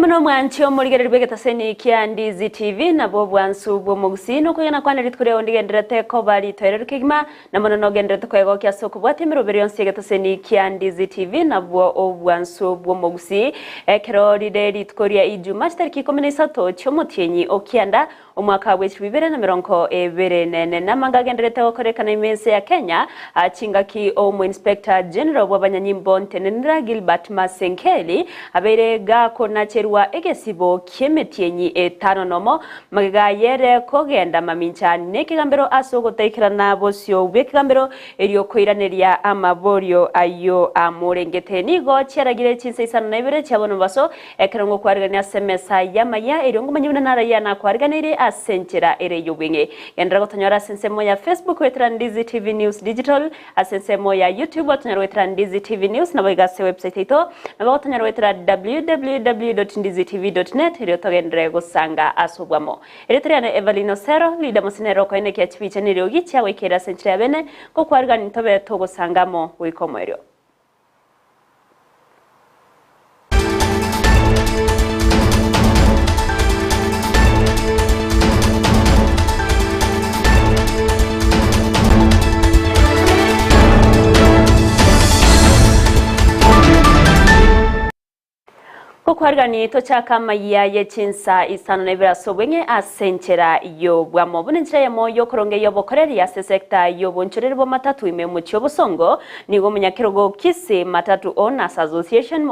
Namuno mwanchi omurigere rwegetaseni kia Ndizi TV nabo bwansu bwo Gusii no kugena kwana ritkure ondigenderete ko bari toyere kigima namuno no genderete kwego kya soko bwatemero beri onsi getaseni kia Ndizi TV nabo obwansu bwo Gusii ekero ride ritkoria ijuma tariki 13 cyomutienyi okianda umwaka wa 2024 namanga genderete okorekana imense ya Kenya achingaki omu Inspector General w'abanyanyimbo Ntenenera Gilbert Masenkeli abere gako na cherwa egesibo kiemetienyi etano nomo magega yere kogenda mamincha nekigambero asogotekerana bosyo bekigambero eriyo koiraneria amaborio ayo amurengeteni go cyaragire Chinsa Isano na Ibere cyabono baso ekerongo kwarigania semesa yamaya eriyo ngumanyuna naraya na kwarganire asenchera ereyo winge gendra gotonyora sensemo ya Facebook wetra Ndizi TV News Digital asensemo ya YouTube gotonyora wetra Ndizi TV News na bagase website ito na gotonyora wetra www.ndizitv.net iriyo togendere gusanga asubwamo eritriane Everlyne Osero lida musinero ko ene kyachibiche niriyo gicha wekera senchera yabene ko kwarga nitobe to gusangamo wikomoero Kwargani to chaka Amayia ye Chinsa Isano na Ibere sobwenge asenchera yo bwamo bunenchera yamo yo koronge yo bokoreri ya sekta yo bonchorere bo matatu ime mucho bosongo nigo munyakirogo Kisii Matatu Owners Association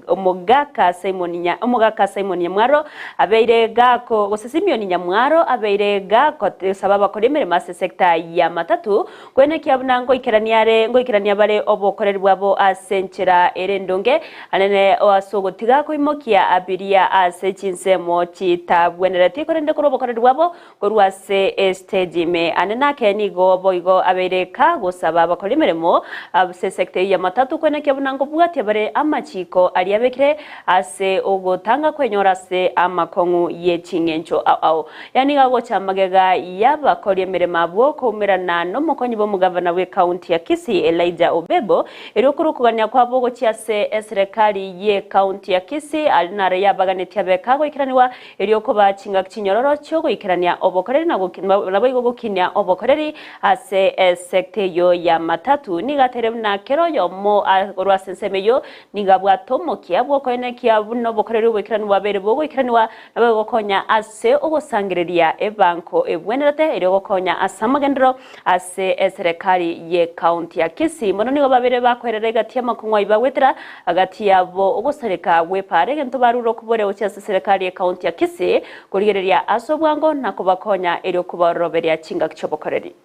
omogaka Simon Nyamwaro abeire gako gosesimioni Nyamwaro abeire gako sababa koremere mase sekta ya matatu kwene kyabunango ikerania bare obokoreri bwabo asenchera erendonge anene oasogotiga koimokia abiria ase Chinsa mochi tabwenerati korende korobokoreri bwabo korwase stage me anena kenigo boigo abereka gosaba bakolimeremo abse sector ya matatu kwene kyabunango bwati bare amachiko aliyabekire ase ogotanga kwenyora se amakongu ye chingencho au yani gago chamagega yabakoliemere mabwo komerana no mokonyi bo mugavana we county ya Kisii Elijah Obebo erokurukuganya kwabo gochiase serikali ye county ya Kisii alinare yabaganeti abekago ikiraniwa erioko bachinga kinyororo cyo goikerania obokoreri nabo gukinya obokoreri ase sector yo ya matatu nigatere na kero yo mo rwasensemeyo nigabwatomokia bwo kwene kya buno bokoreri bwikiraniwa bere bwo ikiraniwa nabo gokonya ase ogosangireria ebanko ebwenerate erioko konya asamagendro ase serikali ye county ya Kisii mono nigo babere bakwerere gati amakungwa ibawetera agati yabo ogosareka wepare gento baruro kubore ucyase serikali ya county ya Kisii kurigereria asobwango nakubakonya eri okubaroberia chinga kichobokoreri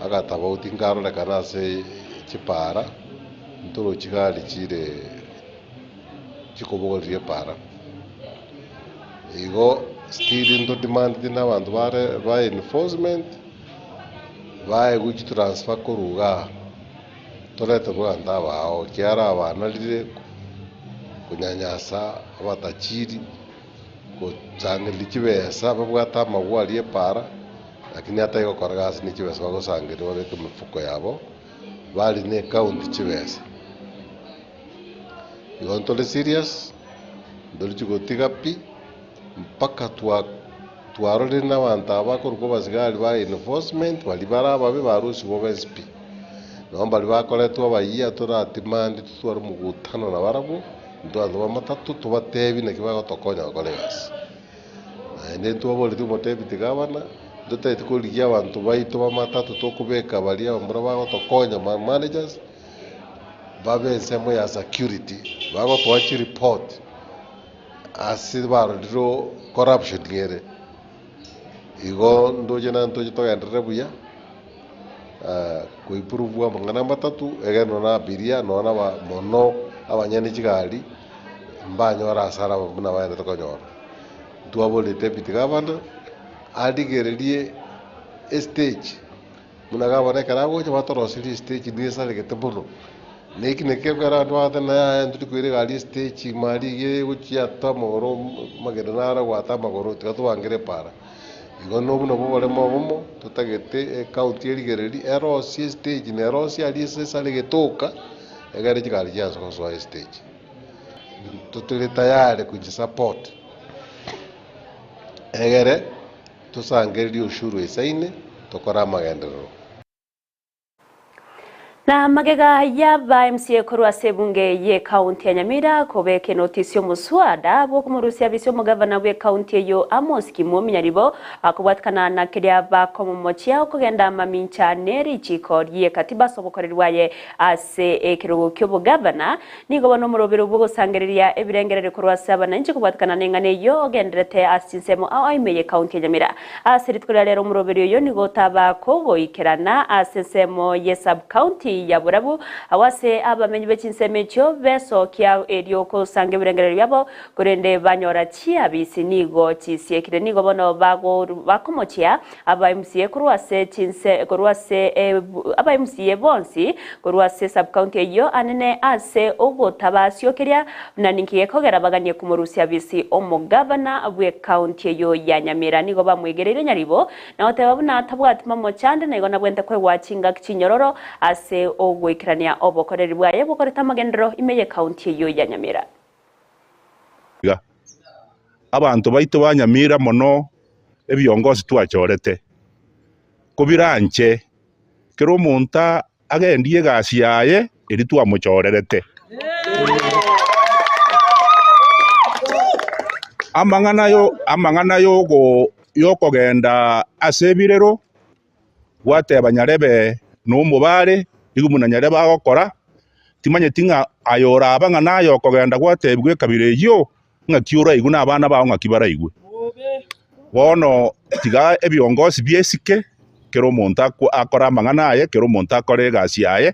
agatabo utingaro lekanase chipara ntoro chigali chire chikobogorie para igo still ndo demand dina bantu ba enforcement ba eguchi transfer koruga torete rwanda bao kiara abana lire kunyanyasa abatachiri kuchanga likibesa babwata amagwari epara lakini hata iko koragasi nikibesa bagosangire babeke mifuko yabo bali ne account kibesa yontole serious ndoli chigotiga pi mpaka twarore n'abantu abakorwa bazigali ba enforcement bali barababe barusi bo SP nomba libakoletwa abayia turatimandi tutwara mugutano na barabu ndo matatu tubatebi na kibago tokonya kolegas ende tubole tumotebi tigabana dote tikoligia abantu baito bamatatu tokubeka bali abambura bago tokonya managers babensemo ya security bago twachi report asibaro corruption ngere igo ndoje na ntoje togendere buya kuipuruvwa mangana matatu egeno na abiria nona ba mono abanyani kigali mbanyora asara buna baende tokonyora tuabole deputy governor adigererie stage munagabone karago cyo batorosiri stage nisale getembuno nekine gara ndwate na ndu kwire gali stage mari ye uchi atamoro magerana gwata magoro tukatubangire para igo no buno bole mobomo tutagete county erigereri erosi stage ne erosi ali sale getoka egari kigali cyazo kwa stage tutiri tayari kujisupport egere tusangereria ushuru isaine tukora magenderero. Na magega yaba MCA korwa sebunge ye kaunti ya Nyamira kobeke notisio muswada bwo kumurusia bisio mugavana we kaunti yo Amos Kimomi nyaribo akubwatkana na kiria bakomomochia okugenda mamincha neri chiko ye katiba sobokorerwaye ase ekirugo kyo gavana nigo bano murobero bwo gusangereria ebirengerere korwa saba nanchi kubwatkana nengane yo ogenderete asinsemo aimeye kaunti ya Nyamira asiritkulera rero murobero yo nigo taba kogo ikerana asensemo ye sub county ya burabu awase abamenyi bekinsemecho beso kya erio ko sange birengerero yabo kurende banyora chia bisinigo chisiekire nigo bono bago bakomochia aba MCA kurwase Chinsa kurwase aba MCA bonsi kurwase sub county yo anene ase ogo tabasyo kiria naninkiye kogera baganye kumurusia bisi omugavana bwe county yo ya Nyamira nigo bamwegerere nyaribo na otebabuna tabwatima mochande nigo nabwente kwe wachinga kinyororo ase ogwikirania obokoreri bwaye bukoreta magendero imeye county yo ya Nyamira. Abantu baitu ba Nyamira mono ebyongozi twachorete kubiranje kero munta agendie gasi yaye eri twamuchorerete amangana yo go yokogenda asebirero gwate banyarebe no mubare igumuna nyareba gokora timanye tinga ayora abanga nayo kogenda gwatebwe kabire yo ngakiura iguna abana bawo ngakibara igwe wono tiga ebyongozi byesike kero monta akora amangana aye kero monta akore gasi yaye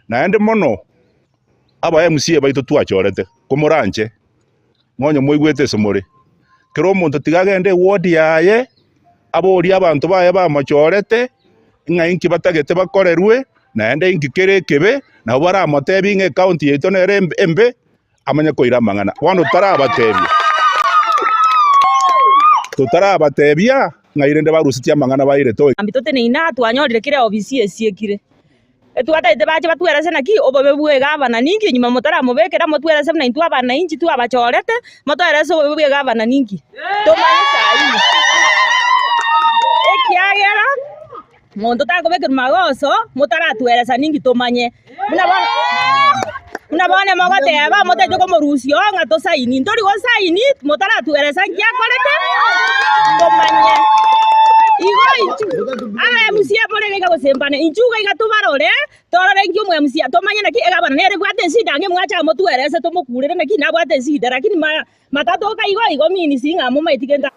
naende mono aba MCA baitu twachorete kumuranje ngonyo moigwete somore kero monta tiga gende ward yaye abori abantu baye bamachorete inga inki batagete bakorerwe naende inki kere kebe na bara motebi nge county yeto nere embe amanya koira mangana wano tutarabatebia ngairende barusitia mangana baire to ambitote ne ina twanyorire kire obisi esiekire etwataite baje batwerese naki obobebwe gavana ningi nyuma motara mubekera motwerese na intu abana inchi tu abachorete motwerese obobebwe gavana ningi tomanyisa iyi ekiagera mondo takobekera magoso motaratweresa ningi tomanye Unabone mogoteba motejo ko morusio ngato saini ntori go saini motaratweresa ngiakorete tomanye igo MCA bore ga gosempane inchuga igatubarore torore ngyo MCA tomanye naki egabana nere bwate sidange mwacha motwerese tomukurire naki nabwate sida lakini matatoka igo mini singa mumaitigenda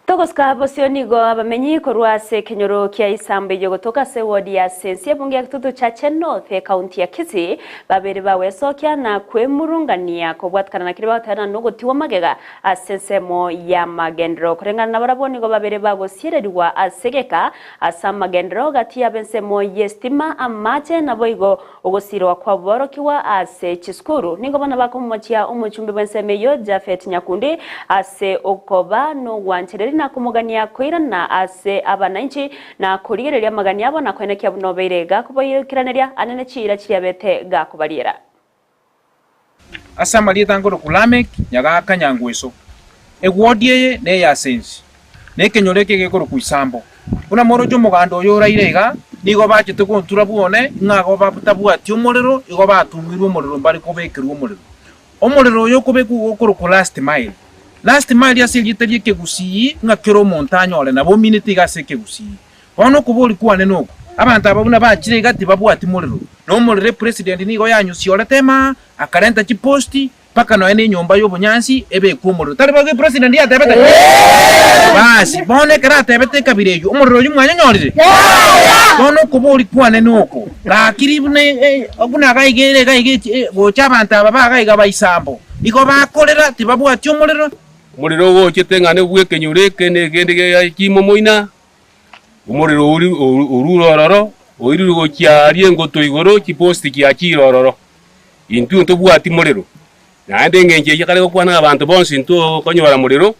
Togoska bosionigo abamenyi korwase kenyoro kia isambe yogotoka se wodi ya sensi bunge yakitutu chache North county ya Kisii babere bawe sokia na kwemurungania kobwatkana na kiriba tana nugo tiwa magega asensemo ya magendro kurengana na baraboni go babere bago sireriwa asegeka asamagendro gatia bensemo yestima amache na boigo ogosiro kwa borokiwa ase chiskuru nigo bana bakomochia umuchumbi benseme yo Jafet Nyakundi ase okoba no wanchereri na kumugania kwirana ase abananchi na kurigereria magani abo na kwenekia buno beirega kubayikiraneria anene chira chiabete ga kubariera asa mali tangoro kulamek nyaga kanyangweso egwodie ne ya sense ne kenyoreke gekoro kuisambo una morojo mugando yo rairega nigo bache tukuntura buone ngago babutabwa ati umuriro igo batumirwo umuriro bari kubekirwo umuriro yo kubeku okoro ku last mile ya siliterie ke Gusii ngakero montagne ole na bo minute gase ke Gusii ono kubuli kuane noko abantu ababuna bachire gati babwati muriro no murire president nigo yanyu siole tema akarenta chiposti paka no ene nyomba yo bunyansi ebe ku muriro tari bage president ya tebete basi bone kara tebete kabireyo umuriro yumwanya nyorire ono kubuli kuane noko lakiri bune oguna gaigere gocha abantu ababa gaiga baisambo iko bakorera tibabwati umuriro wo kitengane bweke nyureke ne gende ya kimo moina umuriro ururororo oiru go kiarie ngoto igoro kiposti kia kirororo intu ntobwati muriro nande ngenje yakale ko kwana abantu bonsi nto konyora muriro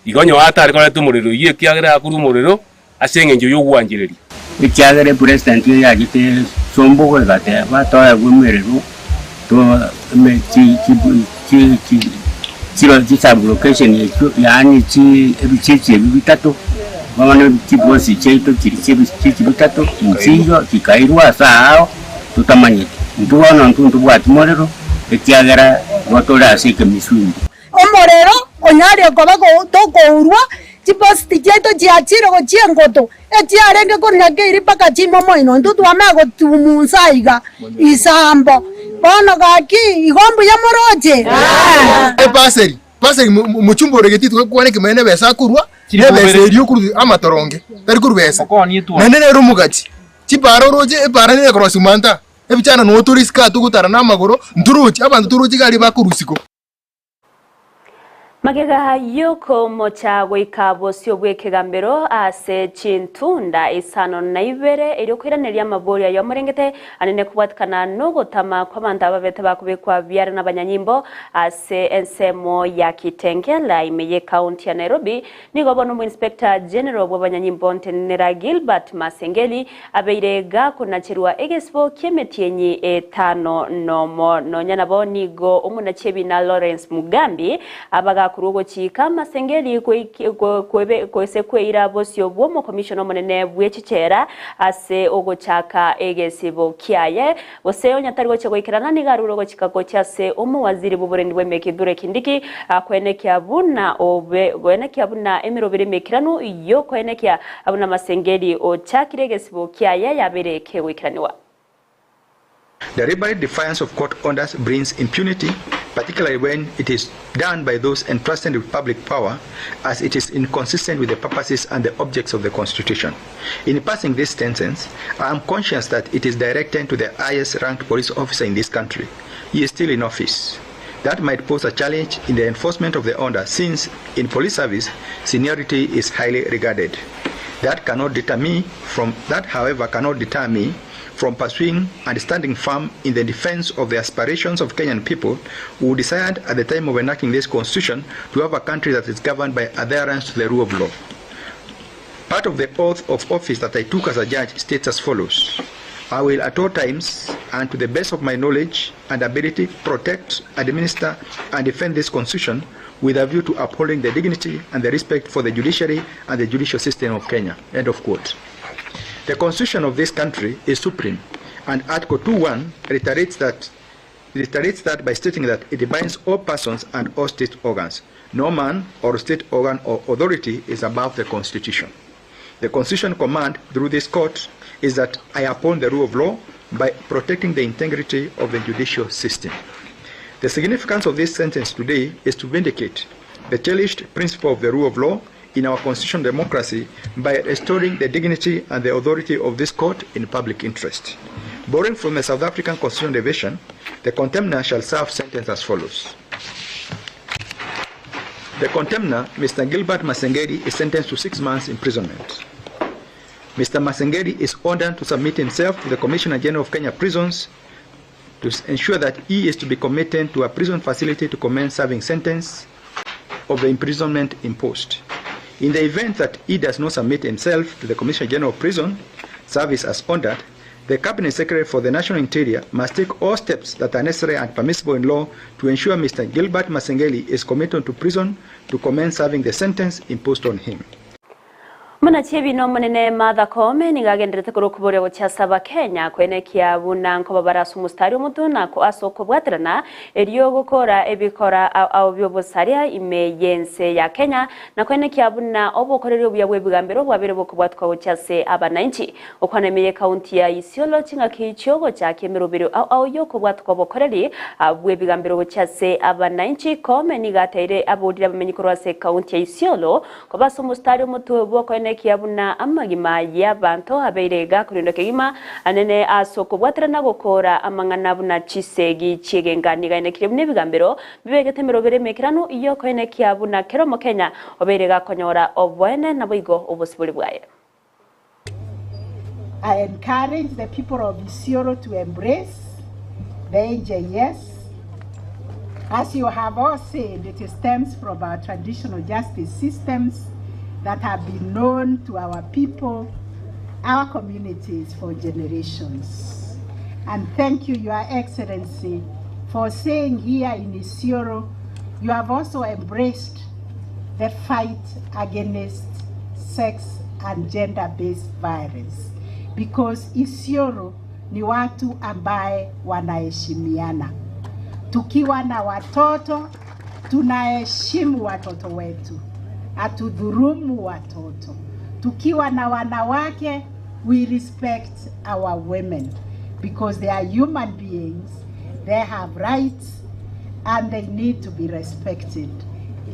igonyo atari ko letu muriro iye kiagera akuru muriro asengenje yo gwanjireri ikiagere president ya gite sombo ko gate ba to ya gumuriro to me chi chi sublocation yetu yani chi ebichichi bitatu bamana chibosi cheito chichi bitatu msinjo chikairwa sao tutamanyite ntuona ntuntu bwati morero ekiagera gotora asike misumbi omorero onyaria koba ko tokourwa chiposti cheito chiachiro go chiengoto echiarenge konyake iri paka chimomo ino ntutu amago tumunsaiga isambo bono gaki igombu ya moroje paseri muchumbore getitu kwane kimene besa kurwa nebese kuru amatoronge tari kuru besa nene rumugati chiparo roje epara ne crossmanta ebichana no turiska tukutara na magoro nturuchi abantu turuchi gali bakurusiko magega yoko mocha gwikabo sio bwekegambero ase chintunda Isano na Ibere iri kwiraneria maboria yo murengete anene kubwatikana no gutama kwa bantu ababete bakubikwa byara n'abanyanyimbo ase ensemo ya Kitengela imeye county ya Nairobi nigo bono inspector general bw'abanyanyimbo Ntenera Gilbert Masengeli abeirega kunachirwa egespo kemetienyi etano nomo nonyana bo nigo umunachebi na Lawrence Mugambi abaga kurugo chika Masengeli kwese kweira bosio bwomo commissioner monene bwechichera ase ogochaka egesibo kiaye Osero nyatarigo chegwikirana nigarugo chikago cyase umuwaziri buburendi bwemekidure kindiki akwenekia buna obe gwenekia buna emirobere mekirano iyo kwenekia abuna Masengeli ochakiregesibo kiaye yabereke wikiraniwa. The deliberate defiance of court orders brings impunity, particularly when it is done by those entrusted with public power, as it is inconsistent with the purposes and the objects of the Constitution. In passing this sentence, I am conscious that it is directed to the highest ranked police officer in this country. He is still in office. That might pose a challenge in the enforcement of the order, since in police service, seniority is highly regarded. That, however, cannot deter me from pursuing and standing firm in the defense of the aspirations of Kenyan people who decided at the time of enacting this constitution to have a country that is governed by adherence to the rule of law. Part of the oath of office that I took as a judge states as follows: I will at all times and to the best of my knowledge and ability protect, administer and defend this constitution with a view to upholding the dignity and the respect for the judiciary and the judicial system of Kenya. End of quote. The constitution of this country is supreme, and Article 2.1 reiterates that by stating that it binds all persons and all state organs. No man or state organ or authority is above the Constitution. The Constitution command through this court is that I uphold the rule of law by protecting the integrity of the judicial system. The significance of this sentence today is to vindicate the cherished principle of the rule of law in our constitutional democracy by restoring the dignity and the authority of this court in public interest. Borrowing from the South African Constitutional Division, the contemner shall serve sentence as follows. The contemner, Mr. Gilbert Masengeli, is sentenced to 6 months imprisonment. Mr. Masengeli is ordered to submit himself to the Commissioner General of Kenya Prisons to ensure that he is to be committed to a prison facility to commence serving sentence of the imprisonment imposed. In the event that he does not submit himself to the Commissioner General of Prison Service as ordered, the Cabinet Secretary for the National Interior must take all steps that are necessary and permissible in law to ensure Mr. Gilbert Masengeli is committed to prison to commence serving the sentence imposed on him. Munachebi no munene Martha Koome nigagenderete kurukubure gucyasaba Kenya kwenekia bunanko babarasu mustari omuntu nako asoko bwaterana eriyo gukora ebikora au byobusaria imeyense ya Kenya na kwenekia buna obukorero buyabwe bwambero bwabere bukubwatwa gucyase abananchi okwanemeye county ya Isiolo kinga kichogo cha kemerubiro au yoko bwatwa bokoreri abwe bwambero gucyase abananchi Koome nigatere abudira bamenyikoro se county ya Isiolo kobaso mustari omuntu bwokone kiabuna amagima y'abantu abeirega kurindo kegima anene asoko bwaterana gukora amangana buna chisegi cyegenganiga nekire bune bigambero bibegete merobere mekirano iyo kwene kiabuna kero mu Kenya obeirega konyora obwene nabuigo obusibuli bwaye. I encourage the people of Osero to embrace the NJS. As you have all said, it stems from our traditional justice systems that have been known to our people, our communities for generations. And thank you, Your Excellency, for saying here in Osero, you have also embraced the fight against sex and gender-based violence, because Osero ni watu ambaye wanaheshimiana. Tukiwa na watoto, tunaheshimu watoto wetu, hatudhurumu watoto. Tukiwa na wanawake, we respect our women, because they are human beings, they have rights, and they need to be respected.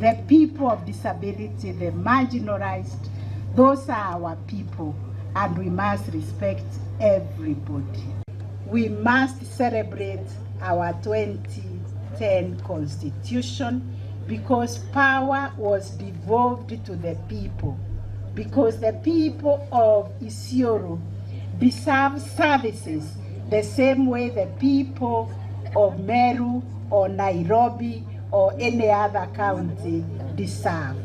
The people of disability, the marginalized, those are our people, and we must respect everybody. We must celebrate our 2010 Constitution, because power was devolved to the people, because the people of Osero deserve services the same way the people of Meru or Nairobi or any other county deserve.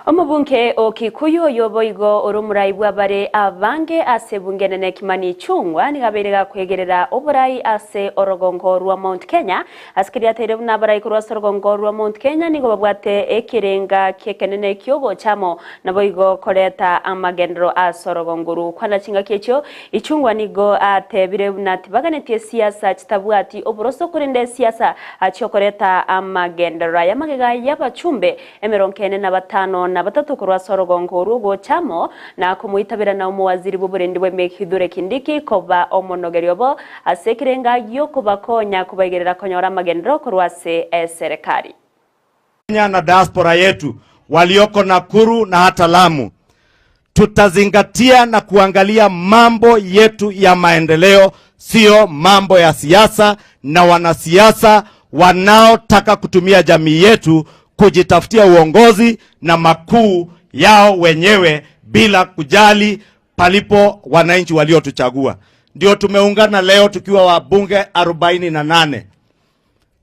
Omubunke o Kikuyu yoboigo orumurai bwabare abange ase bungenene kimani chungwa nigaberega kwegerera oburai ase orogongo rwa Mount Kenya askiria tere nabarai kurwa orogongo rwa Mount Kenya nigo babwate ekirenga kekenene kyobo chamo naboigo koreta amagendro asorogonguru kwana chinga kecho ichungwa nigo atebire natibaganete siasa chitabwati oboroso kurinde siasa achokoreta amagendro yamagega yabachumbe emeronkene na batano na batatu kurwa sorogongo rugo chamo na kumuitabira na umuwaziri buburendi bw'emekidure Kindiki koba omonogeryobo asekirenga yo kubakonya kubagerera konyora magendro kurwa se serikali. Kenya na diaspora yetu walioko Nakuru na hata Lamu, tutazingatia na kuangalia mambo yetu ya maendeleo, sio mambo ya siasa na wanasiasa wanaotaka kutumia jamii yetu kujitafutia uongozi na makuu yao wenyewe bila kujali palipo wananchi waliotuchagua. Ndio tumeungana leo tukiwa wabunge 48.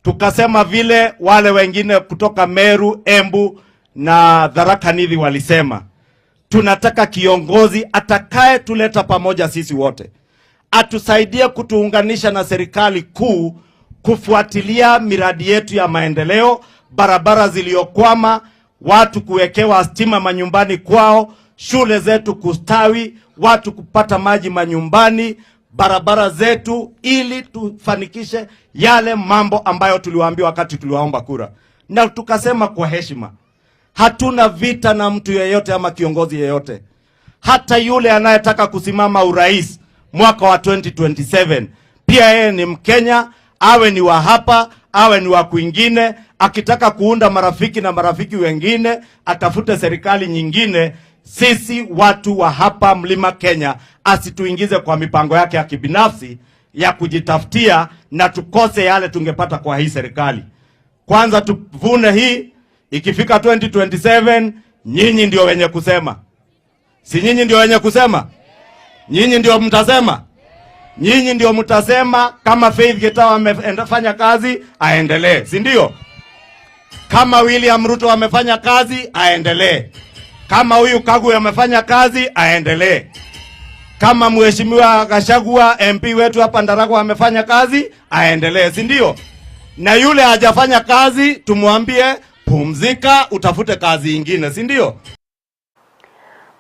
Tukasema vile wale wengine kutoka Meru, Embu na Tharaka Nithi walisema, tunataka kiongozi atakaye tuleta pamoja sisi wote, atusaidie kutuunganisha na serikali kuu kufuatilia miradi yetu ya maendeleo, barabara ziliokwama, watu kuwekewa stima manyumbani kwao, shule zetu kustawi, watu kupata maji manyumbani, barabara zetu, ili tufanikishe yale mambo ambayo tuliwaambia wakati tuliwaomba kura. Na tukasema kwa heshima, hatuna vita na mtu yeyote ama kiongozi yeyote. Hata yule anayetaka kusimama urais mwaka wa 2027, pia yeye ni Mkenya, awe ni wa hapa, awe ni wa kwingine. Akitaka kuunda marafiki na marafiki wengine, atafute serikali nyingine. Sisi watu wa hapa Mlima Kenya asituingize kwa mipango yake ya kibinafsi ya kujitafutia na tukose yale tungepata kwa hii serikali. Kwanza tuvune hii, ikifika 2027 nyinyi ndio wenye kusema. Si nyinyi ndio wenye kusema? Nyinyi ndio mtasema? Nyinyi ndio mtasema kama Faith Getawa amefanya kazi aendelee, si ndio? Kama William Ruto amefanya kazi aendelee. Kama huyu Kagwe amefanya kazi aendelee. Kama mheshimiwa Gachagua MP wetu hapa Ndaragwa amefanya kazi aendelee, si ndio? Na yule hajafanya kazi tumwambie pumzika, utafute kazi nyingine, si ndio?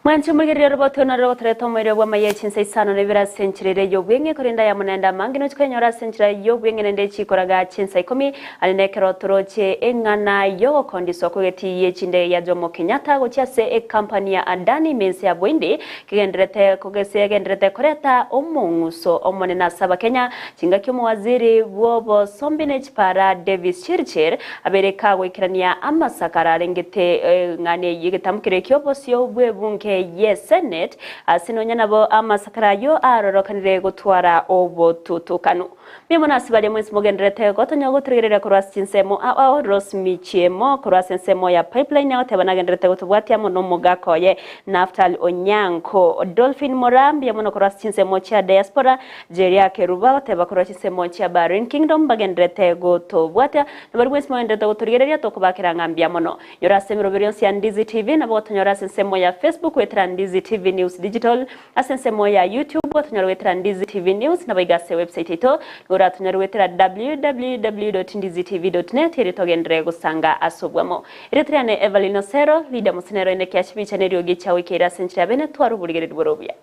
Mwanchu mugiri roboto na robotre tomere wa maye Chinsa Isano nebira senchirere yobwenge kurinda ya munenda mangino chikenyora senchira yobwenge nende chikoraga Chinsa ikomi alinekero toroche engana yo kondiso kugeti yechinde ya Jomo Kenyatta gochiase e company ya Adani mense ya bwindi kigendrete kugese gendrete koreta omunguso omonena saba Kenya chinga kyomo waziri wobo sombine para Davis Chirchir abereka wikirania amasakara rengete ngane yigetamkire kyobosyo bwebunke yes Senate asinonya nabo amasakarayo arorokanire gutwara obotutukanu mimona sibale mwese mugendrete gotonya gutrigirira kurwasa Chinsemo ao Rosmichiemo kurwasa nsemo ya pipeline aho tebanagendrete gutubwati amo no mugakoye Naftali Onyanko Dolphin Morambi yamono kurwasa Chinsemo cha diaspora Jeria Keruba teba kurwasa Chinsemo cha Barren Kingdom bagendrete gutubwata nabari mwese mugendrete gutrigirira tokubakira ngambia mono yorase miroberion ya Ndizi TV nabo gotonya nsemo ya Facebook kwetera Ndizi TV News Digital asense moya YouTube tunyarwetera Ndizi TV News na baigase website ito ora tunyarwetera www.ndizitv.net iri togendere gusanga asobwamo iretriane Everlyne Osero leader musenero ene kyashibicha neryo gicha wikera senchira bene twaruburigere borobya.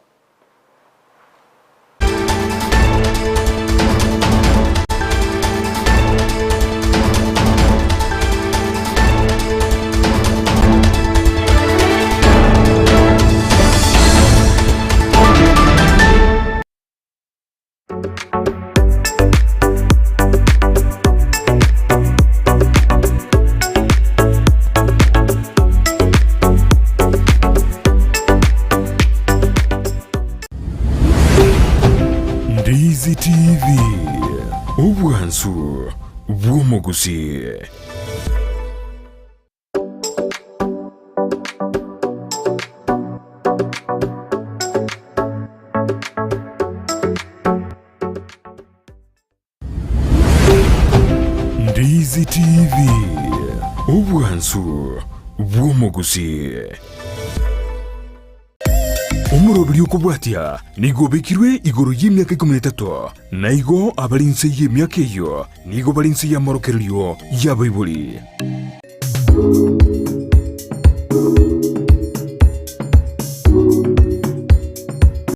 Ndizi TV obwansu bw'omugusi. Ndizi TV obwansu bw'omugusi. Omurobiri okubwatya nigobekirwe igoro y'emyaka 13 naigo abalinse y'emyaka eyo nigo balinse y'amorokereryo y'abaibuli.